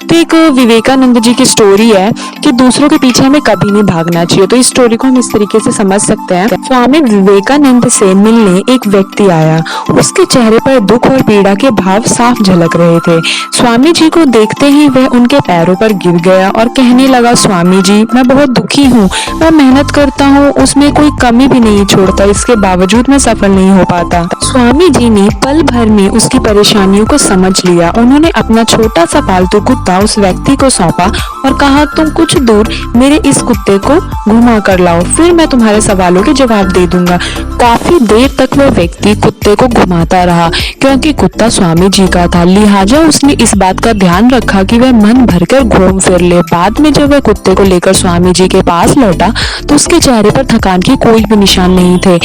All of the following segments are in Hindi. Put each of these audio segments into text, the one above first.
तो एक विवेकानंद जी की स्टोरी है कि दूसरों के पीछे हमें कभी नहीं भागना चाहिए। तो इस स्टोरी को हम इस तरीके से समझ सकते हैं। स्वामी विवेकानंद से मिलने एक व्यक्ति आया। उसके चेहरे पर दुख और पीड़ा के भाव साफ झलक रहे थे। स्वामी जी को देखते ही वह उनके पैरों पर गिर गया और कहने लगा, स्वामी जी, मैं बहुत दुखी हूँ। मैं मेहनत करता हूँ, उसमें कोई कमी भी नहीं छोड़ता, इसके बावजूद मैं सफल नहीं हो पाता। स्वामी जी ने पल भर में उसकी परेशानियों को समझ लिया। उन्होंने अपना छोटा सा पालतू कुत्ता उस व्यक्ति को सौंपा और कहा, तुम कुछ दूर मेरे इस कुत्ते को घुमा कर लाओ, फिर मैं तुम्हारे सवालों के जवाब दे दूंगा। काफी देर तक वह व्यक्ति कुत्ते को घुमाता रहा, क्योंकि कुत्ता स्वामी जी का था। लिहाजा उसने इस बात का ध्यान रखा कि वह मन भरकर घूम फिर ले। बाद में जब वह कुत्ते को लेकर स्वामी जी के पास लौटा तो उसके चेहरे पर थकान के कोई भी निशान नहीं थे।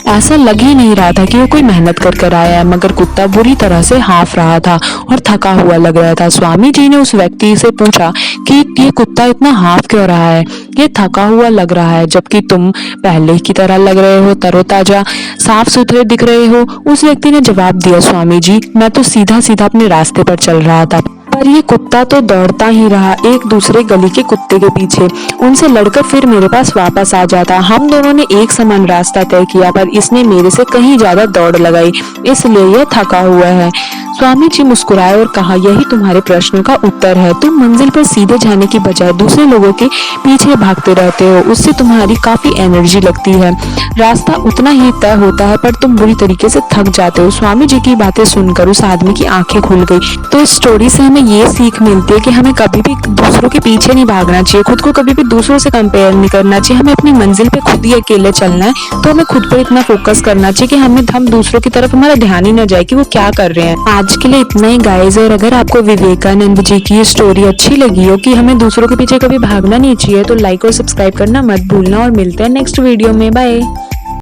ऐसा लग ही नहीं रहा था कि वो कोई मेहनत कर आया है, मगर कुत्ता बुरी तरह से हाफ रहा था और थका हुआ लग रहा था। स्वामी जी ने उस व्यक्ति से पूछा कि ये कुत्ता इतना हाफ क्यों रहा है, ये थका हुआ लग रहा है, जबकि तुम पहले की तरह लग रहे हो, तरोताजा साफ सुथरे दिख रहे हो। उस व्यक्ति ने जवाब दिया, स्वामी जी, मैं तो सीधा सीधा अपने रास्ते पर चल रहा था, पर ये कुत्ता तो दौड़ता ही रहा एक दूसरे गली के कुत्ते के पीछे। उनसे लड़कर फिर मेरे पास वापस आ जाता। हम दोनों ने एक समान रास्ता तय किया, पर इसने मेरे से कहीं ज्यादा दौड़ लगाई, इसलिए यह थका हुआ है। स्वामी जी मुस्कुराए और कहा, यही तुम्हारे प्रश्न का उत्तर है। तुम मंजिल पर सीधे जाने की बजाय दूसरे लोगों के पीछे भागते रहते हो, उससे तुम्हारी काफी एनर्जी लगती है। रास्ता उतना ही तय होता है, पर तुम बुरी तरीके से थक जाते हो। स्वामी जी की बातें सुनकर उस आदमी की आंखें खुल गई। तो इस स्टोरी से हमें ये सीख मिलती है कि हमें कभी भी दूसरों के पीछे नहीं भागना चाहिए, खुद को कभी भी दूसरों से कंपेयर नहीं करना चाहिए। हमें अपनी मंजिल पे खुद ही अकेले चलना है, तो हमें खुद पर इतना फोकस करना चाहिए कि हम दूसरों की तरफ हमारा ध्यान ही न जाए कि वो क्या कर रहे हैं। आज के लिए इतना ही गाइस। और अगर आपको विवेकानंद जी की ये स्टोरी अच्छी लगी हो कि हमें दूसरों के पीछे कभी भागना नहीं चाहिए, तो लाइक और सब्सक्राइब करना मत भूलना। और मिलते हैं नेक्स्ट वीडियो में। बाय।